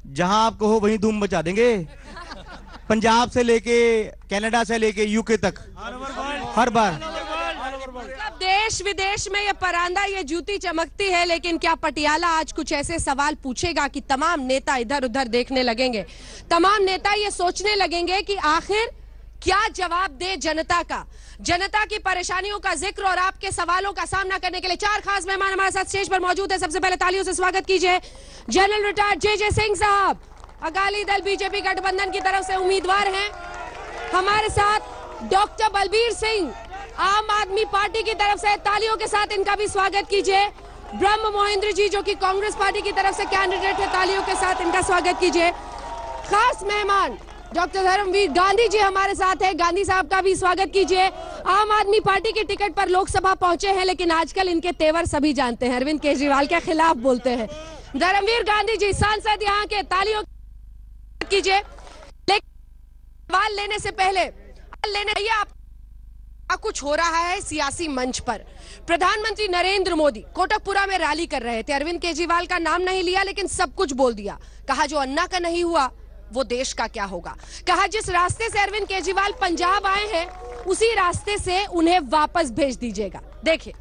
जहां आप कहो वहीं धूम मचा देंगे। पंजाब से लेके कनाडा से लेके यूके तक हर बार। देश विदेश में ये परांदा, ये जूती चमकती है, लेकिन क्या पटियाला आज कुछ ऐसे सवाल पूछेगा कि तमाम नेता इधर उधर देखने लगेंगे, तमाम नेता ये सोचने लगेंगे कि आखिर क्या जवाब दे जनता का, जनता की परेशानियों का जिक्र और आपके सवालों का सामना करने के लिए चार खास मेहमान हमारे साथ स्टेज पर मौजूद है। सबसे पहले तालियों से स्वागत कीजिए जनरल रिटायर्ड जे सिंह साहब, अकाली दल बीजेपी गठबंधन की तरफ से उम्मीदवार हैं। हमारे साथ डॉक्टर बलबीर सिंह, आम आदमी पार्टी की तरफ से, तालियों के साथ इनका भी स्वागत कीजिए। ब्रह्म मोहिंद्र जी जो कि कांग्रेस पार्टी की तरफ से कैंडिडेट है, तालियों के साथ इनका स्वागत कीजिए। खास मेहमान डॉक्टर धर्मवीर गांधी जी हमारे साथ है, गांधी साहब का भी स्वागत कीजिए। आम आदमी पार्टी के टिकट पर लोकसभा पहुंचे हैं, लेकिन आजकल इनके तेवर सभी जानते हैं, अरविंद केजरीवाल के खिलाफ बोलते हैं। धर्मवीर गांधी जी सांसद यहाँ के, तालियों कीजिए। लेकिन सवाल लेने से पहले आप कुछ हो रहा है सियासी मंच पर। प्रधानमंत्री नरेंद्र मोदी कोटकपुरा में रैली कर रहे थे, अरविंद केजरीवाल का नाम नहीं लिया लेकिन सब कुछ बोल दिया। कहा जो अन्ना का नहीं हुआ वो देश का क्या होगा। कहा जिस रास्ते से अरविंद केजरीवाल पंजाब आए हैं उसी रास्ते से उन्हें वापस भेज दीजिएगा। देखिए,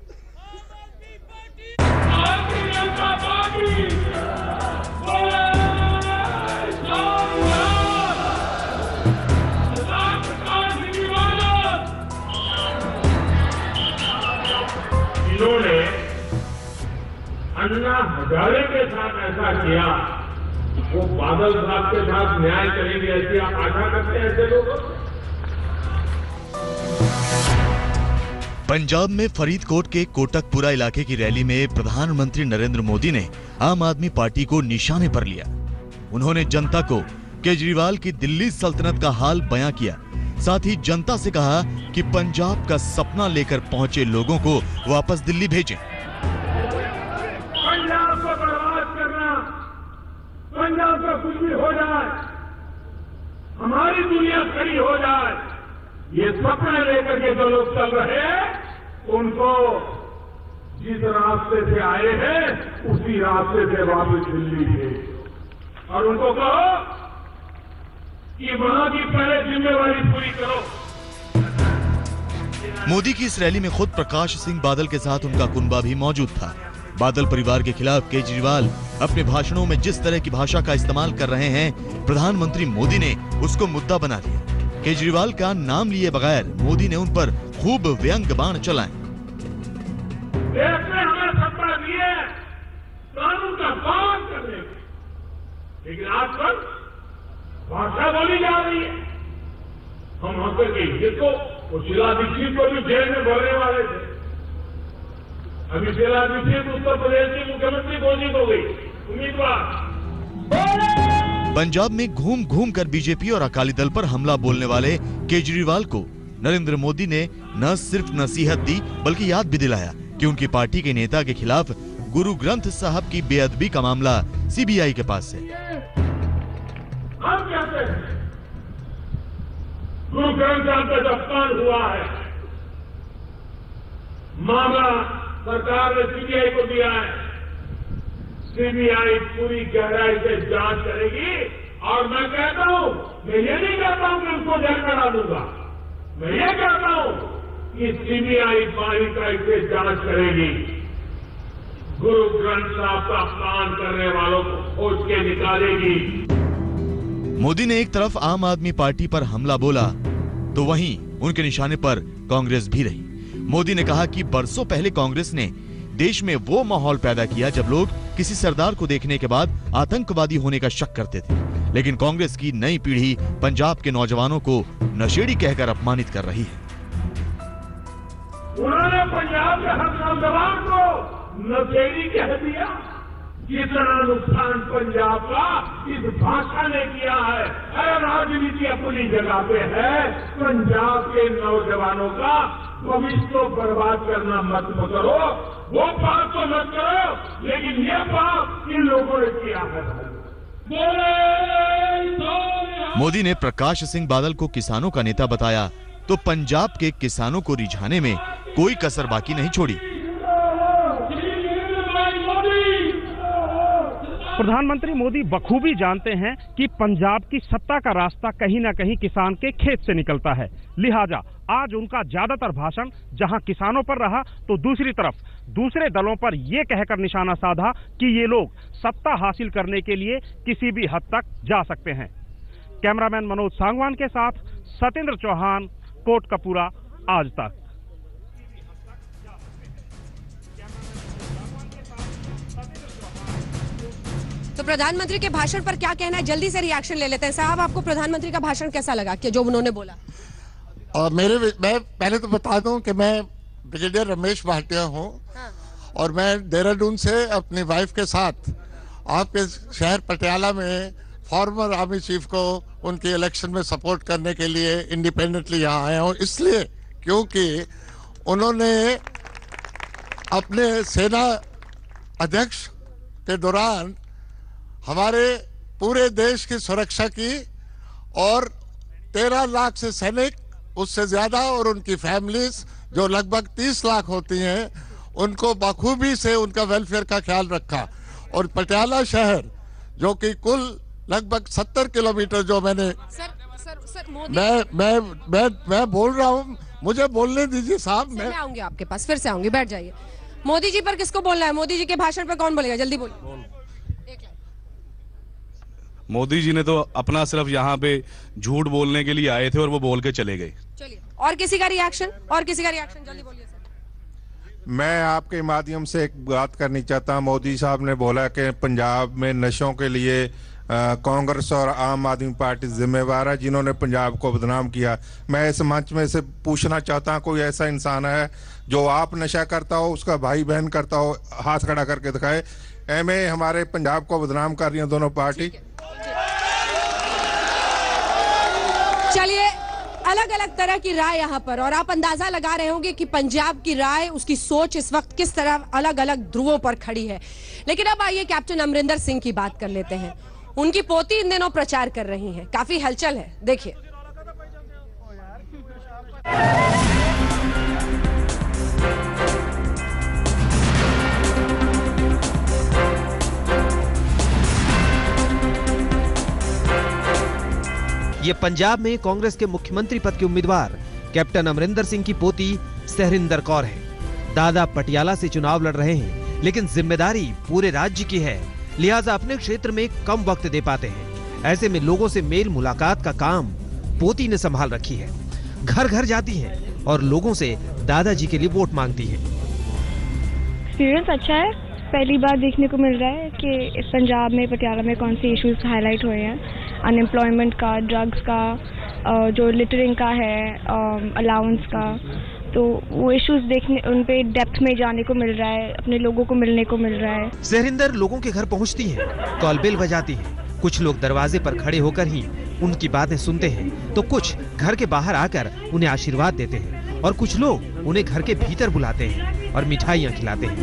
इन्होंने अन्ना हजारे के साथ ऐसा किया, वो बादल साहब के साथ न्याय करेंगे ऐसी आप आशा करते हैं ऐसे लोग? पंजाब में फरीदकोट के कोटकपुरा इलाके की रैली में प्रधानमंत्री नरेंद्र मोदी ने आम आदमी पार्टी को निशाने पर लिया। उन्होंने जनता को केजरीवाल की दिल्ली सल्तनत का हाल बयां किया। साथ ही जनता से कहा कि पंजाब का सपना लेकर पहुंचे लोगों को वापस दिल्ली भेजें। पंजाब को बर्बाद करना, पंजाब का कुछ भी हो जाए, हमारी दुनिया खड़ी हो जाए, ये सपना लेकर के जो लोग चल रहे हैं उनको जिस रास्ते से आए हैं उसी रास्ते से वापस दिल्ली भेज और उनको कहो कि वहां की पहले जिम्मेवारी पूरी करो। मोदी की इस रैली में खुद प्रकाश सिंह बादल के साथ उनका कुनबा भी मौजूद था। बादल परिवार के खिलाफ केजरीवाल अपने भाषणों में जिस तरह की भाषा का इस्तेमाल कर रहे हैं, प्रधानमंत्री मोदी ने उसको मुद्दा बना दिया। केजरीवाल का नाम लिए बगैर मोदी ने उन पर खूब व्यंग्य बाण चलाए। देश ने हमें सत्ता दी है कानून का पालन करने की, लेकिन आजकल भाषा बोली जा रही है। हम हंसे कि जिसको वो शीला दीक्षित को भी जेल में भरने वाले थे, अभी शीला दीक्षित उत्तर प्रदेश की मुख्यमंत्री घोषित हो गई उम्मीदवार। पंजाब में घूम घूम कर बीजेपी और अकाली दल पर हमला बोलने वाले केजरीवाल को नरेंद्र मोदी ने न सिर्फ नसीहत दी बल्कि याद भी दिलाया कि उनकी पार्टी के नेता के खिलाफ गुरु ग्रंथ साहब की बेअदबी का मामला सीबीआई के पास है। हम कहते हैं गुरु ग्रंथ साहब का जो अपमान हुआ है, मामला सरकार ने सीबीआई को दिया है। सीबीआई पूरी गहराई से जांच करेगी और मैं कहता हूं, मैं ये नहीं कहता हूं कि उसको जेल में डालूंगा, मैं ये कहता हूं कि सीबीआई बारीकाई से जांच करेगी, गुरु ग्रंथ साहब का अपमान करने वालों को खोज के निकालेगी। मोदी ने एक तरफ आम आदमी पार्टी पर हमला बोला तो वहीं उनके निशाने पर कांग्रेस भी रही। मोदी ने कहा कि बरसों पहले कांग्रेस ने देश में वो माहौल पैदा किया जब लोग किसी सरदार को देखने के बाद आतंकवादी होने का शक करते थे, लेकिन कांग्रेस की नई पीढ़ी पंजाब के नौजवानों को नशेड़ी कहकर अपमानित कर रही है। उन्होंने पंजाब के हर नौजवान को नशेड़ी कह दिया। कितना नुकसान पंजाब का इस भाषा ने किया है। अरे राजनीति अपनी जगह पे है, पंजाब के नौजवानों का भविष्य को बर्बाद करना मत करो, वो पाप तो मत करो, लेकिन ये पाप इन लोगों ने किया है। मोदी ने प्रकाश सिंह बादल को किसानों का नेता बताया तो पंजाब के किसानों को रिझाने में कोई कसर बाकी नहीं छोड़ी। प्रधानमंत्री मोदी बखूबी जानते हैं कि पंजाब की सत्ता का रास्ता कहीं ना कहीं किसान के खेत से निकलता है, लिहाजा आज उनका ज्यादातर भाषण जहां किसानों पर रहा तो दूसरी तरफ दूसरे दलों पर यह कहकर निशाना साधा कि ये लोग सत्ता हासिल करने के लिए किसी भी हद तक जा सकते हैं। कैमरामैन मनोज सांगवान के साथ सतेंद्र चौहान, कोटकपूरा, आज तक। तो प्रधानमंत्री के भाषण पर क्या कहना है, जल्दी से रिएक्शन ले लेते हैं। साहब, आपको प्रधानमंत्री का भाषण कैसा लगा कि जो उन्होंने बोला? मैं पहले तो बता दूं कि मैं ब्रिगेडियर रमेश भाटिया हूं। हाँ। और मैं देहरादून से अपनी वाइफ के साथ आपके शहर पटियाला में फॉर्मर आर्मी चीफ को उनके इलेक्शन में सपोर्ट करने के लिए इंडिपेंडेंटली यहाँ आया हूँ, इसलिए क्योंकि उन्होंने अपने सेना अध्यक्ष के दौरान हमारे पूरे देश की सुरक्षा की और 13 लाख से सैनिक, उससे ज्यादा, और उनकी फैमिलीज जो लगभग 30 लाख होती हैं, उनको बखूबी से उनका वेलफेयर का ख्याल रखा। और पटियाला शहर जो कि कुल लगभग 70 किलोमीटर जो मैंने सर मोदी, मैं बोल रहा हूँ, मुझे बोलने दीजिए साहब। मैं आऊंगी आपके पास, फिर से आऊंगी, बैठ जाइए। मोदी जी पर किसको बोलना है? मोदी जी के भाषण पर कौन बोलेगा? जल्दी बोलिए। मोदी जी ने तो अपना सिर्फ यहाँ पे झूठ बोलने के लिए आए थे और वो बोल के चले गए। चलिए, और किसी का रिएक्शन? और किसी का रिएक्शन? जल्दी बोलिए सर। मैं आपके माध्यम से एक बात करनी चाहता हूँ। मोदी साहब ने बोला कि पंजाब में नशों के लिए कांग्रेस और आम आदमी पार्टी जिम्मेवार है, जिन्होंने पंजाब को बदनाम किया। मैं इस मंच में से पूछना चाहता हूँ, कोई ऐसा इंसान है जो आप नशा करता हो, उसका भाई बहन करता हो, हाथ खड़ा करके दिखाए। एमए हमारे पंजाब को बदनाम कर रही है दोनों पार्टी। चलिए, अलग अलग तरह की राय यहाँ पर, और आप अंदाजा लगा रहे होंगे कि पंजाब की राय, उसकी सोच इस वक्त किस तरह अलग अलग ध्रुवों पर खड़ी है। लेकिन अब आइए कैप्टन अमरिंदर सिंह की बात कर लेते हैं। उनकी पोती इन दिनों प्रचार कर रही हैं, काफी हलचल है, देखिए। ये पंजाब में कांग्रेस के मुख्यमंत्री पद के उम्मीदवार कैप्टन अमरिंदर सिंह की पोती सहरिंदर कौर है। दादा पटियाला से चुनाव लड़ रहे हैं, लेकिन जिम्मेदारी पूरे राज्य की है, लिहाजा अपने क्षेत्र में कम वक्त दे पाते हैं। ऐसे में लोगों से मेल मुलाकात का काम पोती ने संभाल रखी है। घर घर जाती हैं और लोगों से दादाजी के लिए वोट मांगती है। एक्सपीरियंस अच्छा है। पहली बार देखने को मिल रहा है कि इस पंजाब में, पटियाला में कौन से इश्यूज हाईलाइट हुए हैं। अनएम्प्लॉयमेंट का, ड्रग्स का, जो लिटरिंग का है, अलाउंस का, तो वो इश्यूज देखने, उन पे डेप्थ में जाने को मिल रहा है, अपने लोगों को मिलने को मिल रहा है। सहरिंदर लोगों के घर पहुंचती हैं, कॉल बेल बजाती हैं। कुछ लोग दरवाजे पर खड़े होकर ही उनकी बातें सुनते हैं, तो कुछ घर के बाहर आकर उन्हें आशीर्वाद देते हैं, और कुछ लोग उन्हें घर के भीतर बुलाते हैं और मिठाइयाँ खिलाते हैं।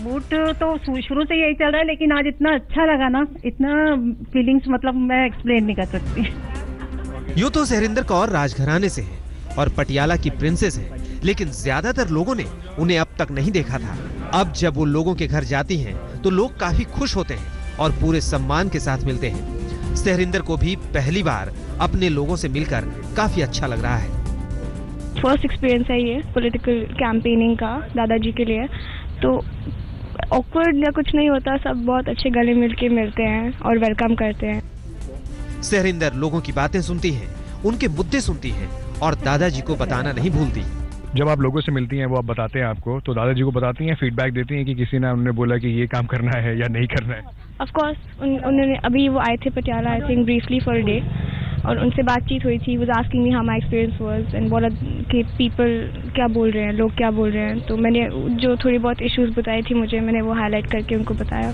मूड तो शुरू से यही चल रहा है, लेकिन आज इतना अच्छा लगा ना, इतना फीलिंग्स, मतलब मैं एक्सप्लेन नहीं कर सकती। यूं तो सहरिंदर कौर राजघराने से है और पटियाला की प्रिंसेस है, लेकिन ज्यादातर लोगों ने उन्हें अब तक नहीं देखा था। अब जब वो लोगों के घर जाती हैं, तो लोग काफी खुश होते हैं और पूरे सम्मान के साथ मिलते हैं। सहरिंदर को भी पहली बार अपने लोगों से मिलकर काफी अच्छा लग रहा है। फर्स्ट एक्सपीरियंस है ये पॉलिटिकल कैंपेनिंग का दादाजी के लिए, तो ऑकवर्ड या कुछ नहीं होता, सब बहुत अच्छे गले मिल के मिलते हैं और वेलकम करते हैं। सहरिंदर लोगों की बातें सुनती हैं, उनके मुद्दे सुनती हैं और दादाजी को बताना नहीं भूलती। जब आप लोगों से मिलती हैं, वो आप बताते हैं आपको, तो दादाजी को बताती हैं, फीडबैक देती हैं कि किसी ने उन्होंने बोला कि ये काम करना है या नहीं करना है? ऑफ कोर्स, उन्होंने अभी वो आए थे Patiala, I think briefly for a day, और उनसे बातचीत हुई थी। Was asking me how my experience was, and बोला कि पीपल क्या बोल रहे हैं, लोग क्या बोल रहे हैं। तो मैंने जो थोड़ी बहुत इश्यूज बताई थी मुझे, मैंने वो हाईलाइट करके उनको बताया।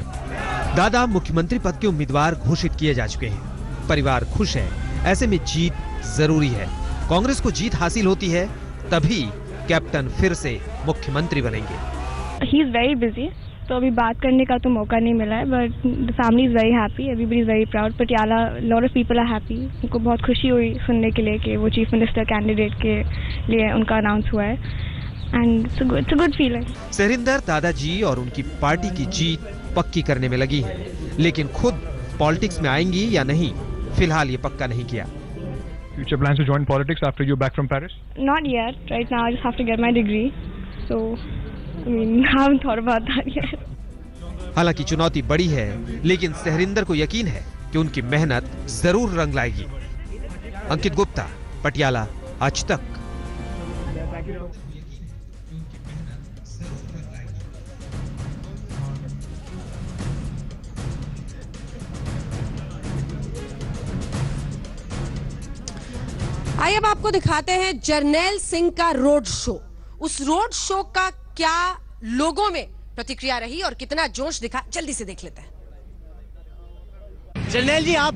दादा मुख्यमंत्री पद के उम्मीदवार घोषित किए जा चुके हैं, परिवार खुश है, ऐसे में जीत जरूरी है। कांग्रेस को जीत हासिल होती है तभी कैप्टन फिर से मुख्यमंत्री बनेंगे। ही इज वेरी बिजी, तो अभी बात करने का तो मौका नहीं मिला है, but the family is very happy, everybody is very proud. Patiala lot of people are happy. उनको बहुत खुशी हुई सुनने के लिए कि वो चीफ मिनिस्टर कैंडिडेट के लिए उनका अनाउंस हुआ है। and it's a good feeling. सहरिंदर दादाजी और उनकी पार्टी की जीत पक्की करने में लगी है, लेकिन खुद पॉलिटिक्स में आएंगी या नहीं, फिलहाल ये पक्का नहीं किया। Future plans to join politics after you're back from Paris? Not yet. Right now, I just have to get my degree. So, I mean, I haven't thought about that yet. हालांकि चुनौती बड़ी है, लेकिन सहरिंदर को यकीन है कि उनकी मेहनत जरूर रंग लाएगी। अंकित गुप्ता, पटियाला, आज तक। आइए अब आपको दिखाते हैं जर्नैल सिंह का रोड शो। उस रोड शो का क्या लोगों में प्रतिक्रिया रही और कितना जोश दिखा, जल्दी से देख लेते हैं। जर्नैल जी, आप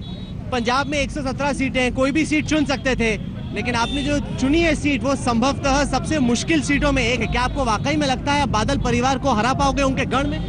पंजाब में 117 सीटें हैं, कोई भी सीट चुन सकते थे, लेकिन आपने जो चुनी है सीट वो संभवतः सबसे मुश्किल सीटों में एक है। क्या आपको वाकई में लगता है आप बादल परिवार को हरा पाओगे उनके गढ़ में?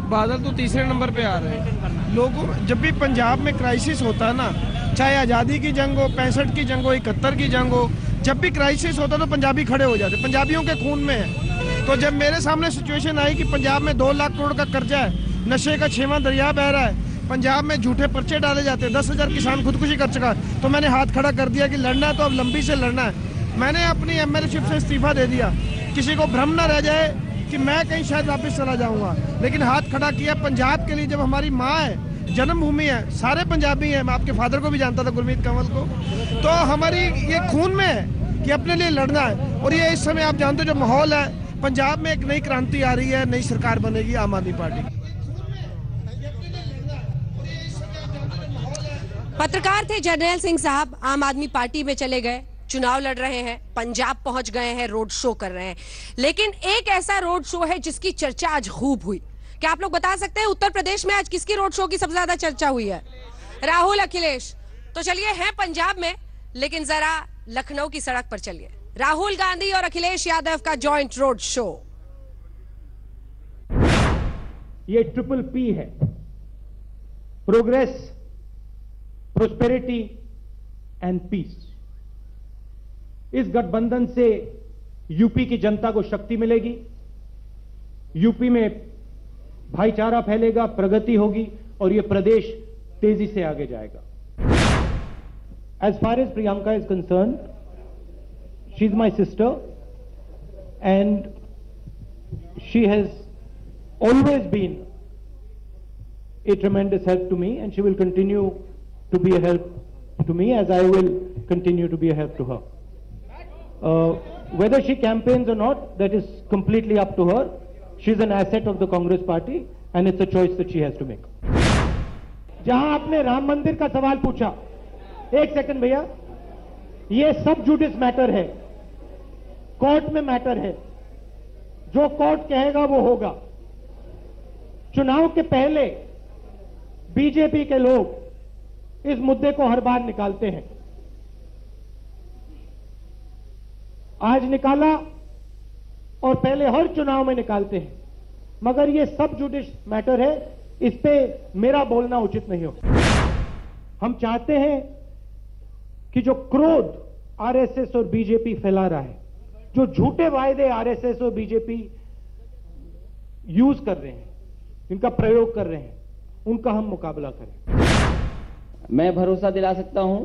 बादल तो तीसरे नंबर पे आ रहे हैं। लोगों, जब भी पंजाब में क्राइसिस होता है ना, चाहे आज़ादी की जंग हो, 65 की जंग हो, 71 की जंग हो, जब भी क्राइसिस होता तो पंजाबी खड़े हो जाते, पंजाबियों के खून में है। तो जब मेरे सामने सिचुएशन आई कि पंजाब में 2 लाख करोड़ का कर्जा है, नशे का 6वां दरिया बह रहा है, पंजाब में झूठे पर्चे डाले जाते हैं, 10,000 किसान खुदकुशी कर चुका, तो मैंने हाथ खड़ा कर दिया कि लड़ना है तो अब लंबी से लड़ना है। मैंने अपनी एमएलए-शिप से इस्तीफा दे दिया। किसी को भ्रम न रह जाए कि मैं कहीं शायद वापस चला जाऊंगा, लेकिन हाथ खड़ा किया पंजाब के लिए। जब हमारी माँ है, जन्मभूमि है, सारे पंजाबी हैं, मैं आपके फादर को भी जानता था, गुरमीत कंवल को, तो हमारी ये खून में है कि अपने लिए लड़ना है। और ये इस समय आप जानते हो जो माहौल है, पंजाब में एक नई क्रांति आ रही है, नई सरकार बनेगी आम आदमी पार्टी की। पत्रकार थे जर्नैल सिंह साहब, आम आदमी पार्टी में चले गए, चुनाव लड़ रहे हैं, पंजाब पहुंच गए हैं, रोड शो कर रहे हैं। लेकिन एक ऐसा रोड शो है जिसकी चर्चा आज खूब हुई। क्या आप लोग बता सकते हैं उत्तर प्रदेश में आज किसकी रोड शो की सबसे ज्यादा चर्चा हुई है? राहुल, अखिलेश। तो चलिए हैं पंजाब में, लेकिन जरा लखनऊ की सड़क पर चलिए। राहुल गांधी और अखिलेश यादव का जॉइंट रोड शो। ये ट्रिपल पी है, प्रोग्रेस, प्रोस्पेरिटी एंड पीस। इस गठबंधन से यूपी की जनता को शक्ति मिलेगी, यूपी में भाईचारा फैलेगा, प्रगति होगी और यह प्रदेश तेजी से आगे जाएगा। As far as Priyanka is concerned, she's my sister and she has always been a tremendous help to me and she will continue to be a help to me as I will continue to be a help to her. Whether she campaigns or not, that is completely up to her. She's an asset of the Congress party and it's a choice that she has to make. जहां आपने राम मंदिर का सवाल पूछा, एक second भैया, ये सब जुडिस मैटर है, कोर्ट में मैटर है, जो कोर्ट कहेगा वो होगा। चुनाव के पहले बीजेपी के लोग इस मुद्दे को हर बार निकालते हैं, आज निकाला और पहले हर चुनाव में निकालते हैं, मगर ये सब जुडिस मैटर है, इस पे मेरा बोलना उचित नहीं हो। हम चाहते हैं कि जो क्रोध आरएसएस और बीजेपी फैला रहा है, जो झूठे वायदे आरएसएस और बीजेपी यूज कर रहे हैं, इनका प्रयोग कर रहे हैं, उनका हम मुकाबला करें। मैं भरोसा दिला सकता हूं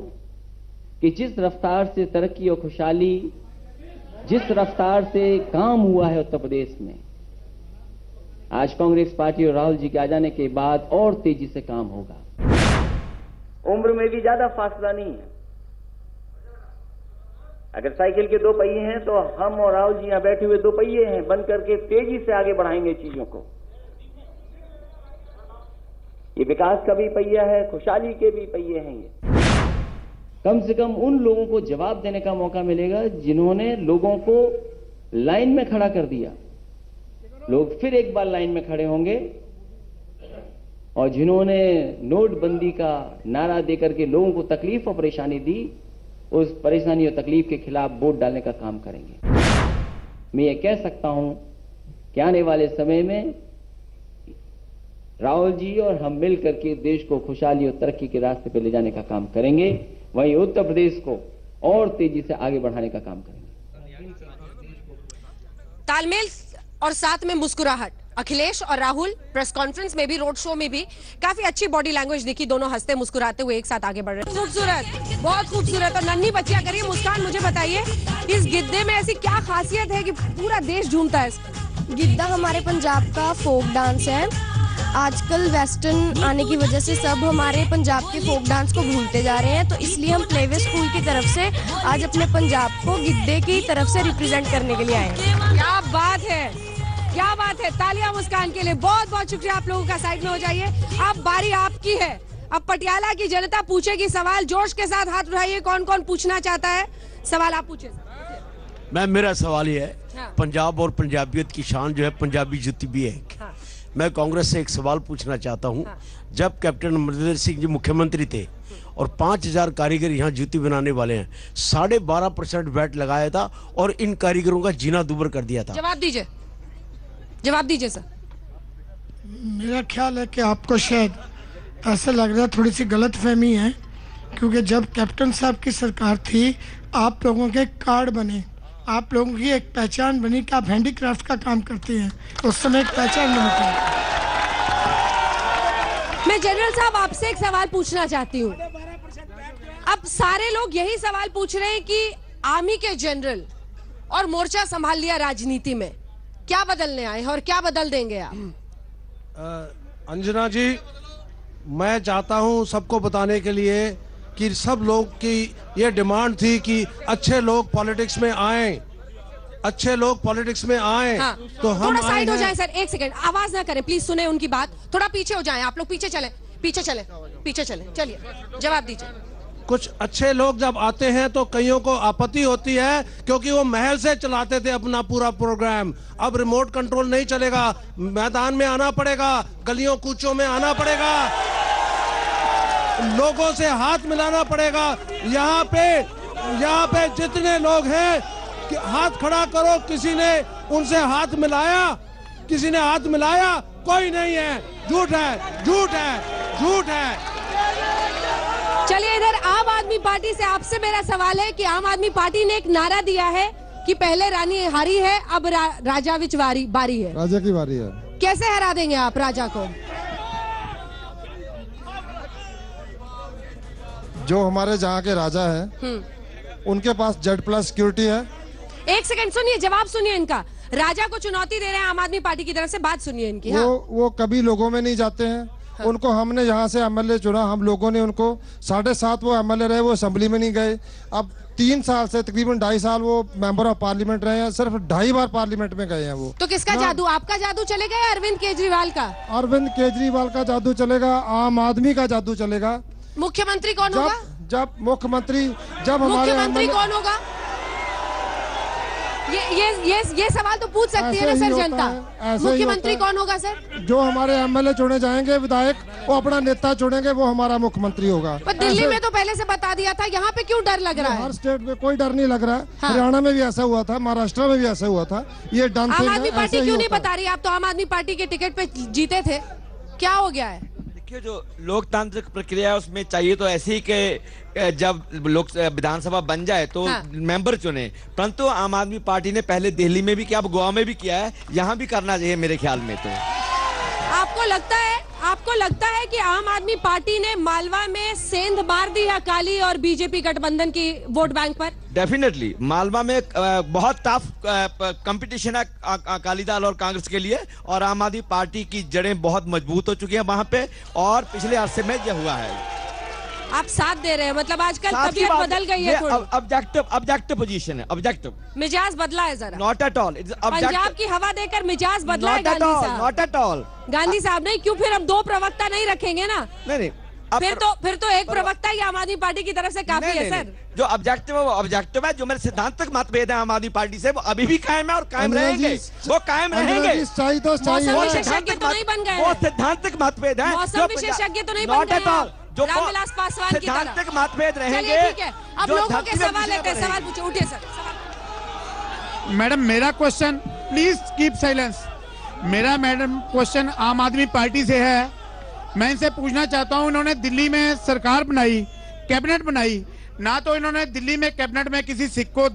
कि जिस रफ्तार से तरक्की और खुशहाली, जिस रफ्तार से काम हुआ है उत्तर प्रदेश में, आज कांग्रेस पार्टी और राहुल जी के आ जाने के बाद और तेजी से काम होगा। उम्र में भी ज्यादा फासला नहीं है। अगर साइकिल के 2 पहिए हैं तो हम और राहुल जी यहां बैठे हुए 2 पहिए हैं, बन करके तेजी से आगे बढ़ाएंगे चीजों को। ये विकास का भी पहिया है, खुशहाली के भी पहिए हैं। ये कम से कम उन लोगों को जवाब देने का मौका मिलेगा जिन्होंने लोगों को लाइन में खड़ा कर दिया। लोग फिर एक बार लाइन में खड़े होंगे और जिन्होंने नोटबंदी का नारा देकर के लोगों को तकलीफ और परेशानी दी, उस परेशानी और तकलीफ के खिलाफ वोट डालने का काम करेंगे। मैं ये कह सकता हूं कि आने वाले समय में राहुल जी और हम मिलकर के देश को खुशहाली और तरक्की के रास्ते पर ले जाने का काम करेंगे, वहीं उत्तर प्रदेश को और तेजी से आगे बढ़ाने का काम करेंगे। तालमेल और साथ में मुस्कुराहट। अखिलेश और राहुल प्रेस कॉन्फ्रेंस में भी, रोड शो में भी काफी अच्छी बॉडी लैंग्वेज दिखी, दोनों हंसते मुस्कुराते हुए एक साथ आगे बढ़ रहे हैं। खूबसूरत, बहुत खूबसूरत। और नन्ही बच्चियां करिए मुस्कान। मुझे बताइए इस गिद्दे में ऐसी क्या खासियत है कि पूरा देश झूमता है? गिद्दा हमारे पंजाब का फोक डांस है। आजकल वेस्टर्न आने की वजह से सब हमारे पंजाब के फोक डांस को भूलते जा रहे हैं, तो इसलिए हम प्लेवे स्कूल की तरफ से आज अपने पंजाब को गिद्दे की तरफ से रिप्रेजेंट करने के लिए आए हैं। क्या बात है, क्या बात है। तालियां मुस्कान के लिए। बहुत बहुत शुक्रिया आप लोगों का। साइड में हो जाइए। अब बारी आपकी है। अब पटियाला की जनता पूछेगी सवाल। जोश के साथ हाथ उठाइए। कौन कौन पूछना चाहता है सवाल? आप पूछिए। मैम मेरा सवाल ये है, हाँ। पंजाब और पंजाबियत की शान जो है पंजाबी जुत्ती भी है। हाँ। मैं कांग्रेस से एक सवाल पूछना चाहता हूँ। हाँ। जब कैप्टन अमरिंदर सिंह जी मुख्यमंत्री थे और 5000 कारीगर यहाँ जूती बनाने वाले हैं, 12.5% वैट लगाया था और इन कारीगरों का जीना दूभर कर दिया था। जवाब दीजिए, जवाब दीजिए सर। मेरा ख्याल है कि आपको शायद ऐसा लग रहा है, थोड़ी सी गलत फहमी है, क्योंकि जब कैप्टन साहब की सरकार थी आप लोगों के कार्ड बने, आप लोगों की एक पहचान बनी कि आप हैंडीक्राफ्ट का काम करते हैं, उस समय एक पहचान बनी थी। मैं जनरल साहब आपसे एक सवाल पूछना चाहती हूँ। अब सारे लोग यही सवाल पूछ रहे हैं कि आर्मी के जनरल और मोर्चा संभाल लिया राजनीति में, क्या बदलने आए हैं और क्या बदल देंगे आप? अंजना जी, मैं चाहता हूं सबको बताने के लिए कि सब लोग की ये डिमांड थी कि अच्छे लोग पॉलिटिक्स में आए, अच्छे लोग पॉलिटिक्स में आए। हाँ। तो हम थोड़ा साइड हो आए जाए सर, एक सेकंड आवाज ना करें प्लीज, सुने उनकी बात। थोड़ा पीछे हो जाएं आप लोग, पीछे चलें, पीछे चलें, पीछे चलें। चलिए जवाब दीजिए। कुछ अच्छे लोग जब आते हैं तो कईयों को आपत्ति होती है, क्योंकि वो महल से चलाते थे अपना पूरा प्रोग्राम। अब रिमोट कंट्रोल नहीं चलेगा, मैदान में आना पड़ेगा, गलियों कूचों में आना पड़ेगा, लोगों से हाथ मिलाना पड़ेगा। यहाँ पे जितने लोग हैं कि हाथ खड़ा करो, किसी ने उनसे हाथ मिलाया? किसी ने हाथ मिलाया? कोई नहीं है। झूठ है, झूठ है, झूठ है। चलिए इधर आम आदमी पार्टी से आपसे मेरा सवाल है कि आम आदमी पार्टी ने एक नारा दिया है कि पहले रानी हारी है, अब राजा विच बारी है। राजा की बारी है। कैसे हरा देंगे आप राजा को? जो हमारे जहाँ के राजा हैं, उनके पास Z+ सिक्योरिटी है। एक सेकंड सुनिए, जवाब सुनिए इनका। राजा को चुनौती दे रहे हैं आम आदमी पार्टी की तरफ से, बात सुनिए इनकी। वो कभी लोगों में नहीं जाते हैं। हाँ। उनको हमने यहाँ से MLA चुना, हम लोगों ने उनको 7.5 वो MLA रहे, वो असेंबली में नहीं गए। अब 3 साल से तकरीबन 2.5 साल वो मेंबर ऑफ पार्लियामेंट रहे हैं, सिर्फ 2.5 बार पार्लियामेंट में गए हैं वो। तो किसका जादू? आपका जादू चलेगा या अरविंद केजरीवाल का? अरविंद केजरीवाल का जादू चलेगा, आम आदमी का जादू चलेगा। मुख्यमंत्री कौन होगा? जब मुख्यमंत्री मुख्यमंत्री कौन होगा? ये सवाल तो पूछ सकती है ना सर जनता। मुख्यमंत्री कौन होगा सर? जो हमारे MLA चुने जाएंगे, विधायक, वो अपना नेता चुनेंगे, वो हमारा मुख्यमंत्री होगा। पर दिल्ली में तो पहले से बता दिया था, यहाँ पे क्यों डर लग रहा है? हर स्टेट में कोई डर नहीं लग रहा है। हाँ। हरियाणा में भी ऐसा हुआ था, महाराष्ट्र में भी ऐसा हुआ था। ये डन आम आदमी पार्टी क्यों नहीं बता रही? आप तो आम आदमी पार्टी के टिकट पे जीते थे, क्या हो गया है? देखिए, जो लोकतांत्रिक प्रक्रिया है उसमें चाहिए तो ऐसी कि जब लोक विधानसभा बन जाए तो हाँ। मेंबर चुने, परंतु आम आदमी पार्टी ने पहले दिल्ली में भी किया, अब गोवा में भी किया है, यहाँ भी करना चाहिए मेरे ख्याल में। तो आपको लगता है कि आम आदमी पार्टी ने मालवा में सेंध मार दी है अकाली और बीजेपी गठबंधन की वोट बैंक पर? डेफिनेटली मालवा में बहुत टफ कंपटीशन है अकाली दल और कांग्रेस के लिए, और आम आदमी पार्टी की जड़ें बहुत मजबूत हो चुकी हैं वहां पे, और पिछले अरसे में यह हुआ है। आप साथ दे रहे हैं, मतलब आजकल तबीयत बदल गई है थोड़ी। ऑब्जेक्टिव पोजीशन है, ऑब्जेक्टिव। मिजाज बदला है जरा। Not at all. पंजाब की हवा देकर मिजाज बदला है गांधी साहब। Not at all. गांधी साहब नहीं, क्यों फिर हम 2 प्रवक्ता नहीं रखेंगे ना? नहीं, फिर तो एक प्रवक्ता ही आम आदमी पार्टी की तरफ से काफी है सर। जो ऑब्जेक्टिव है, जो मेरे सिद्धांतक मतभेद है आम आदमी पार्टी से, वो अभी भी कायम है और कायम रहेंगे, वो कायम रहेंगे। मौसम विशेषज्ञ तो नहीं बन गए, वो सिद्धांतक मतभेद है। मौसम विशेषज्ञ तो नहीं बन गए, जो रामविलास पासवान की तरह। सिद्धांतक मतभेद रहेंगे। ठीक है, अब लोगों के सवाल लेते हैं, सवाल पूछे, उठिए सर। मैडम मेरा क्वेश्चन, प्लीज कीप साइलेंस। मेरा मैडम क्वेश्चन आम आदमी पार्टी से है। मैं इनसे पूछना चाहता हूं, उन्होंने दिल्ली में सरकार बनाई, कैबिनेट बनाई, ना तो इन्होंने दिल्ली में कैबिनेट में किसी सिख को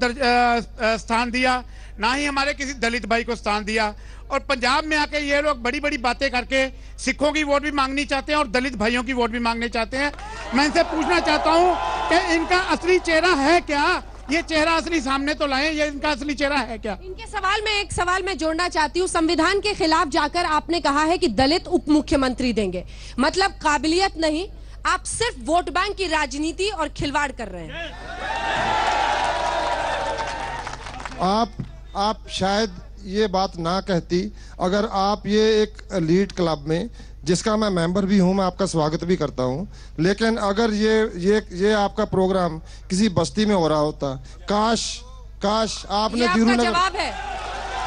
स्थान दिया, ना ही हमारे किसी दलित भाई को स्थान दिया। और पंजाब में आके ये लोग बड़ी बड़ी बातें करके सिखों की वोट भी मांगनी चाहते हैं और दलित भाइयों की वोट भी मांगने चाहते हैं। मैं इनसे पूछना चाहता हूं कि इनका असली चेहरा है क्या? ये चेहरा असली सामने तो लाएं, ये इनका असली चेहरा है क्या? इनके सवाल में एक सवाल मैं जोड़ना चाहती हूँ। संविधान के खिलाफ जाकर आपने कहा है कि दलित उप मुख्यमंत्री देंगे, मतलब काबिलियत नहीं, आप सिर्फ वोट बैंक की राजनीति और खिलवाड़ कर रहे हैं। आप शायद ये बात ना कहती अगर आप ये एक लीड क्लब में, जिसका मैं मेंबर भी हूं, मैं आपका स्वागत भी करता हूं, लेकिन अगर ये आपका प्रोग्राम किसी बस्ती में हो रहा होता, काश आपने दीरूनगर,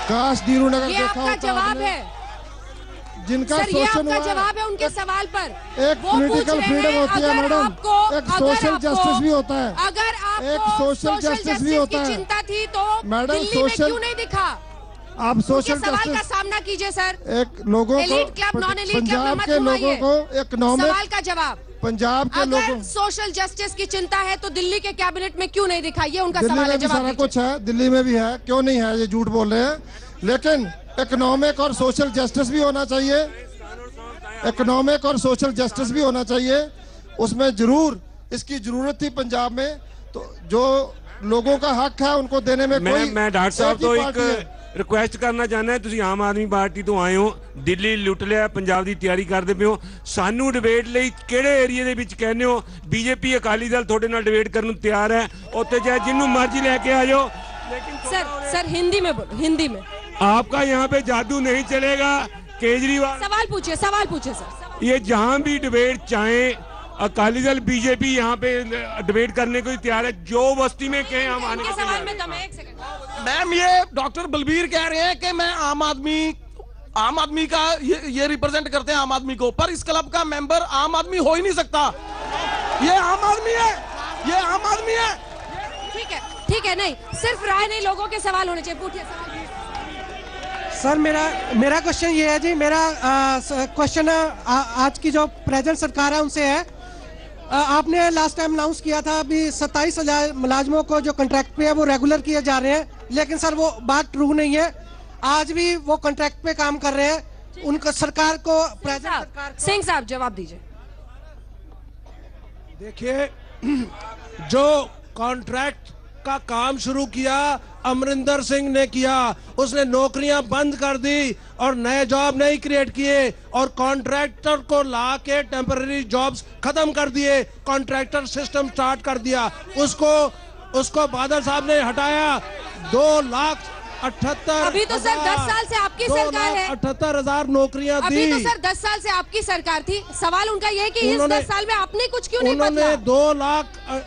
काश दीरूनगर देखा होता। जवाब है जिनका सर, ये शोषण आपका जवाब है उनके सवाल पर। एक पॉलिटिकल फ्रीडम होती है मैडम, एक सोशल जस्टिस भी होता है, अगर आपको एक सोशल जस्टिस भी होता है। चिंता थी तो मैडम दिल्ली में क्यों नहीं दिखा? आप सोशल सवाल का जस्टिस सामना कीजिए सर। एक लोगों को, पंजाब के लोगों को इकोनॉमिक, सवाल का जवाब, पंजाब के लोगों, सोशल जस्टिस की चिंता है तो दिल्ली के कैबिनेट में क्यों नहीं दिखा? ये उनका दिल्ली सवाल है, में भी जवाब सारा कुछ है, दिल्ली में भी है, क्यों नहीं है? ये झूठ बोल रहे हैं। लेकिन इकोनॉमिक और सोशल जस्टिस भी होना चाहिए, इकोनॉमिक और सोशल जस्टिस भी होना चाहिए। उसमें जरूर इसकी जरूरत थी पंजाब में, तो जो लोगों का हक है उनको देने में कोई। मैं डॉक्टर साहब तो एक रिक्वेस्ट करना चाहना, तुसी आम आदमी पार्टी तो आए हो, दिल्ली लुट लिया, पंजाब की तैयारी करते पे हो, सानू डिबेट ਲਈ ਕਿਹੜੇ ਏਰੀਆ ਦੇ ਵਿੱਚ ਕਹਿੰਦੇ ਹੋ? बीजेपी अकाली दल ਤੁਹਾਡੇ ਨਾਲ डिबेट ਕਰਨ ਨੂੰ ਤਿਆਰ ਹੈ, ਉੱਥੇ ਚਾਹੇ ਜਿੰਨੂੰ ਮਰਜ਼ੀ ਲੈ ਕੇ ਆ जाओ। सर हिंदी में बोलो, हिंदी में। आपका यहाँ पे जादू नहीं चलेगा। केजरीवाल सवाल पूछिए सर। ये जहाँ भी डिबेट चाहे, अकाली दल बीजेपी यहाँ पे डिबेट करने को तैयार है, जो बस्ती में कहें हम आने को सवाल में दम है। एक सेकंड मैम, ये डॉक्टर बलबीर कह रहे हैं कि मैं आम आदमी का ये रिप्रेजेंट करते हैं आम आदमी को, पर इस क्लब का मेंबर आम आदमी हो ही नहीं सकता। ये आम आदमी है, ये आम आदमी है। ठीक है, नहीं सिर्फ राय नहीं, लोगों के सवाल होने चाहिए। पूछिए सवाल। सर मेरा क्वेश्चन ये है जी, मेरा क्वेश्चन आज की जो प्रेजेंट सरकार है उनसे है। आपने लास्ट टाइम अनाउंस किया था अभी 27,000 मुलाजमों को जो कॉन्ट्रैक्ट पे है वो रेगुलर किए जा रहे हैं, लेकिन सर वो बात ट्रू नहीं है। आज भी वो कॉन्ट्रैक्ट पे काम कर रहे हैं। उनका सरकार को, प्रेजेंट सरकार को। सिंह साहब जवाब दीजिए। देखिए, जो कॉन्ट्रैक्ट का काम शुरू किया अमरिंदर सिंह ने किया, उसने नौकरियां बंद कर दी और नए जॉब नहीं क्रिएट किए और कॉन्ट्रैक्टर को ला के टेम्पररी जॉब्स खत्म कर दिए, कॉन्ट्रैक्टर सिस्टम स्टार्ट कर दिया। उसको बादल साहब ने हटाया। 2,78,000 अभी तो सर 10 साल से आपकी सरकार है, 2,78,000 नौकरियां दी। अभी तो सर 10 साल से आपकी सरकार थी। सवाल उनका यह है कि इस 10 साल में आपने कुछ क्यों नहीं बदला? 2 लाख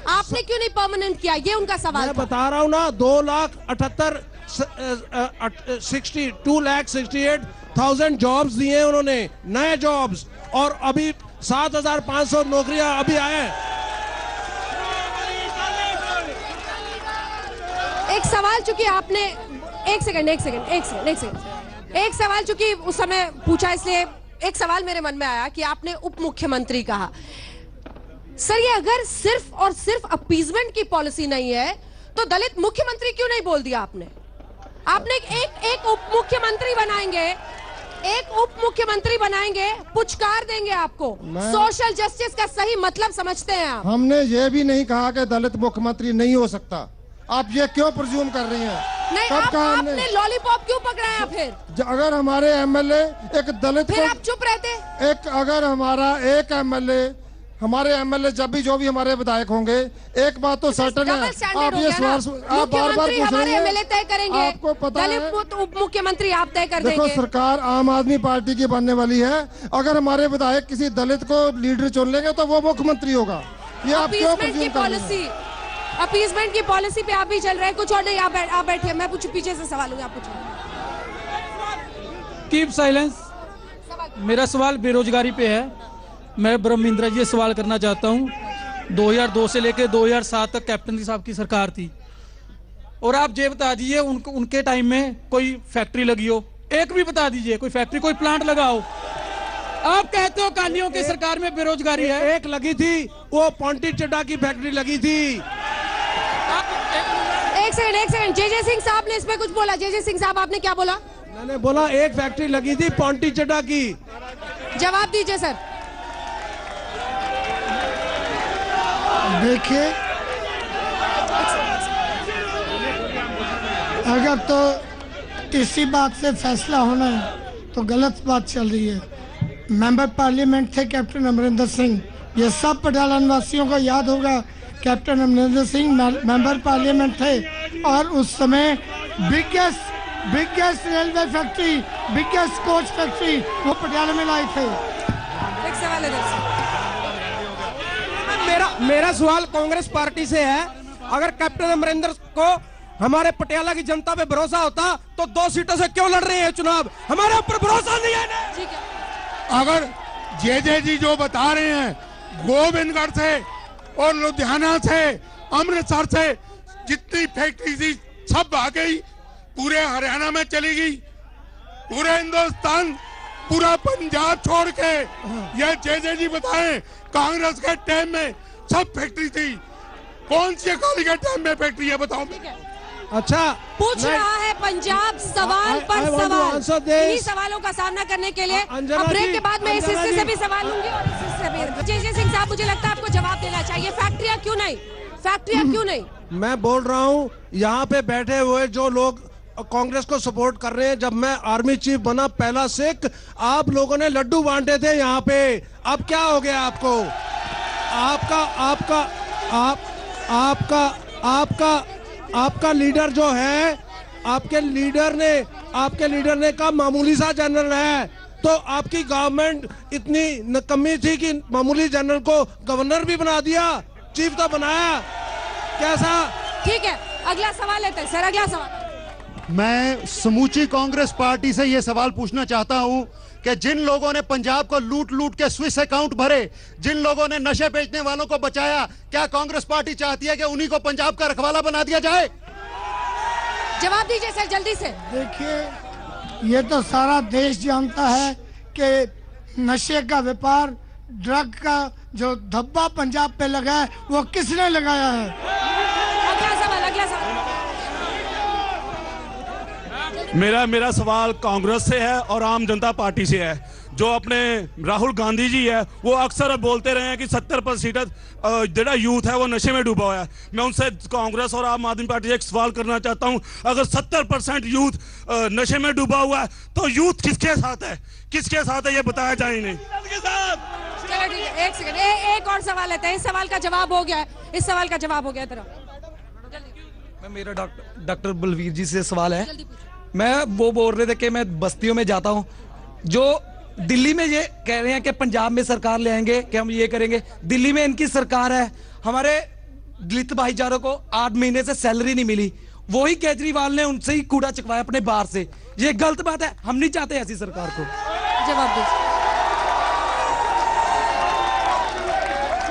आपने क्यों नहीं परमानेंट किया? ये उनका सवाल मैं बता रहा हूँ ना। 2,68,000 जॉब्स दिए उन्होंने, नए जॉब्स, और अभी 7,500 नौकरियां अभी आए। एक सवाल चूंकि आपने एक सवाल चूंकि उस समय पूछा, इसलिए एक सवाल मेरे मन में आया कि आपने उप मुख्यमंत्री कहा। सर ये अगर सिर्फ और सिर्फ अपीजमेंट की पॉलिसी नहीं है तो दलित मुख्यमंत्री क्यों नहीं बोल दिया आपने? एक उप मुख्यमंत्री बनाएंगे, एक उप मुख्यमंत्री बनाएंगे, पुचकार देंगे आपको। सोशल जस्टिस का सही मतलब समझते हैं आप? हमने ये भी नहीं कहा कि दलित मुख्यमंत्री नहीं हो सकता। आप ये क्यों प्रिज्यूम कर रही हैं? नहीं, आपने लॉलीपॉप क्यों पकड़ाया फिर? अगर हमारे एमएलए एक दलित फिर आप चुप रहते? अगर हमारा एक एमएलए, हमारे एमएलए जब भी जो भी हमारे विधायक होंगे, एक बात तो सर्टन है, आप ये सवाल आप बार-बार पूछ रहे हैं। एमएलए तय करेंगे, आपको पता है दलित उप मुख्यमंत्री आप तय कर देखो, देंगे। सरकार आम आदमी पार्टी की बनने वाली है। अगर हमारे विधायक किसी दलित को लीडर चुन लेंगे तो वो मुख्यमंत्री होगा। ये आप क्यों प्रिज्यूम कर रहे हैं? अपीजमेंट की पॉलिसी पे आप भी चल रहे हैं। कुछ और नहीं, आप बैठिए, मैं पूछू पीछे से सवाल होगा, आप पूछिए। Keep silence. मेरा सवाल बेरोजगारी पे है। मैं ब्रह्मेंद्र जी सवाल करना चाहता हूँ। 2002 से लेकर 2007 तक कैप्टन साहब की सरकार थी, और आप ये बता दीजिए उनके टाइम में कोई फैक्ट्री लगी हो? एक भी बता दीजिए, कोई फैक्ट्री, कोई प्लांट लगा हो? आप कहते हो कालियों की सरकार में बेरोजगारी है। एक लगी थी, वो पॉन्टी चड्डा की फैक्ट्री लगी थी। एक सेकंड, जे सिंह साहब ने इसमें कुछ बोला। जे सिंह साहब, आपने क्या बोला? मैंने बोला एक फैक्ट्री लगी थी पॉन्टी चड्डा की। जवाब दीजिए सर। देखिए, अगर तो इसी बात से फैसला होना है तो गलत बात चल रही है। मेंबर पार्लियामेंट थे कैप्टन अमरिंदर सिंह, ये सब पटियाला निवासियों को याद होगा। Captain Amarinder Singh member parliament थे और उस समय biggest railway factory, biggest coach factory वो पटियाला में लाई थे। एक सवाल है मेरा सवाल कांग्रेस पार्टी से है। अगर कैप्टन अमरिंदर को हमारे पटियाला की जनता पे भरोसा होता तो 2 सीटों से क्यों लड़ रहे हैं चुनाव? हमारे ऊपर भरोसा नहीं है ना। अगर जे जी जो बता रहे हैं गोविंदगढ़ से और लुधियाना से, अमृतसर से जितनी फैक्ट्री थी सब आ गई, पूरे हरियाणा में चली गई, पूरे हिंदुस्तान, पूरा पंजाब छोड़ के। ये जे जी बताएं कांग्रेस के टाइम में सब फैक्ट्री थी, कौन सी अकाली के टाइम में फैक्ट्री है बताओ? अच्छा, पूछ रहा है पंजाब सवाल पर सवाल। इन्हीं सवालों का सामना करने के लिए अब ब्रेक के बाद मैं इस हिस्से से भी सवाल लूंगी और इस हिस्से से भी। जे सिंह साहब, मुझे लगता है आपको जवाब देना चाहिए। फैक्ट्रियां क्यों नहीं? फैक्ट्रियां क्यों नहीं? मैं बोल रहा हूँ, यहाँ पे बैठे हुए जो लोग कांग्रेस को सपोर्ट कर रहे हैं, जब मैं आर्मी चीफ बना पहला सिख, आप लोगों ने लड्डू बांटे थे यहाँ पे। अब क्या हो गया आपको? आपका लीडर जो है, आपके लीडर ने कहा मामूली सा जनरल है, तो आपकी गवर्नमेंट इतनी नकम्मी थी कि मामूली जनरल को गवर्नर भी बना दिया, चीफ तो बनाया। कैसा? ठीक है, अगला सवाल लेते हैं सर। अगला सवाल। मैं समूची कांग्रेस पार्टी से यह सवाल पूछना चाहता हूं कि जिन लोगों ने पंजाब को लूट के स्विस अकाउंट भरे, जिन लोगों ने नशे बेचने वालों को बचाया, क्या कांग्रेस पार्टी चाहती है कि उन्हीं को पंजाब का रखवाला बना दिया जाए? जवाब दीजिए सर, जल्दी से। देखिए, ये तो सारा देश जानता है कि नशे का व्यापार, ड्रग का जो धब्बा पंजाब पे लगा है वो किसने लगाया है? अगला सवाल। मेरा सवाल कांग्रेस से है और आम जनता पार्टी से है। जो अपने राहुल गांधी जी है वो अक्सर बोलते रहे हैं कि 70% जो यूथ है वो नशे में डूबा हुआ है। मैं उनसे कांग्रेस और आम आदमी पार्टी से एक सवाल करना चाहता हूं, अगर 70% यूथ नशे में डूबा हुआ है तो यूथ किसके साथ है? किसके साथ है ये बताया जाए नहीं। चलो ठीक है, एक सेकंड, एक और सवाल लेते हैं। इस सवाल का जवाब हो गया है, इस सवाल का जवाब हो गया तेरा। मेरा डॉक्टर बलवीर जी से सवाल है। मैं वो बोल रहे थे कि मैं बस्तियों में जाता हूं, जो दिल्ली में ये कह रहे हैं कि पंजाब में सरकार ले आएंगे, कि हम ये करेंगे। दिल्ली में इनकी सरकार है, हमारे दलित भाईचारों को 8 महीने से सैलरी नहीं मिली, वही केजरीवाल ने उनसे ही कूड़ा चकवाया अपने बाहर से। ये गलत बात है, हम नहीं चाहते ऐसी सरकार को। जवाब दीजिए,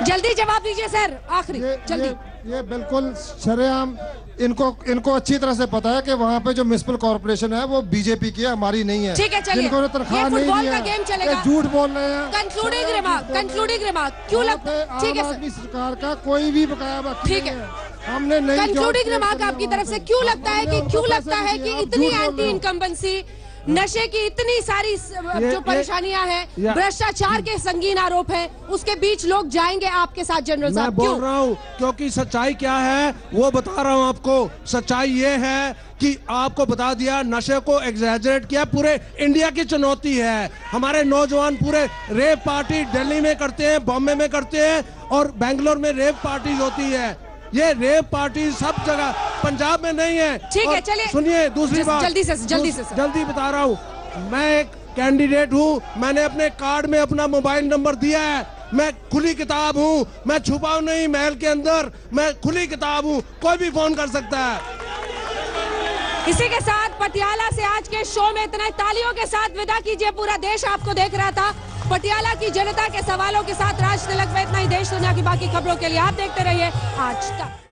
जल्दी जवाब दीजिए सर, आखिरी जल्दी। ये बिल्कुल शरेआम इनको अच्छी तरह से पता है कि वहाँ पे जो म्युनिसिपल कॉर्पोरेशन है वो बीजेपी की है, हमारी नहीं है। ठीक है, चलिए, जिनको तनख्वाह नहीं दी है, गेम चलेगा। झूठ बोल रहे हैं। कंक्लूडिंग रिमार्क क्यों लगता है? ठीक है सर, सरकार का कोई भी बकाया बाकी ठीक है, हमने नहीं। कंक्लूडिंग रिमार्क आपकी तरफ से क्यों लगता है कि इतनी एंटी इनकम्बेंसी, नशे की इतनी सारी जो परेशानियां हैं, भ्रष्टाचार के संगीन आरोप हैं, उसके बीच लोग जाएंगे आपके साथ? जनरल साहब, मैं बोल रहा हूँ क्योंकि सच्चाई क्या है वो बता रहा हूँ आपको। सच्चाई ये है कि आपको बता दिया, नशे को एग्जैजरेट किया, पूरे इंडिया की चुनौती है। हमारे नौजवान पूरे रेप पार्टी दिल्ली में करते हैं, बॉम्बे में करते हैं और बेंगलोर में रेप पार्टी होती है। ये रेप पार्टी सब जगह, पंजाब में नहीं है। ठीक है, चलिए सुनिए, दूसरी बात जल्दी बता रहा हूँ। मैं एक कैंडिडेट हूँ, मैंने अपने कार्ड में अपना मोबाइल नंबर दिया है। मैं खुली किताब हूँ, मैं छुपाऊ नहीं महल के अंदर, मैं खुली किताब हूँ, कोई भी फोन कर सकता है। इसी के साथ पटियाला से आज के शो में इतना, तालियों के साथ विदा कीजिए। पूरा देश आपको देख रहा था। पटियाला की जनता के सवालों के साथ राज तिलक में इतना ही। देश दुनिया की बाकी खबरों के लिए आप देखते रहिए आज तक।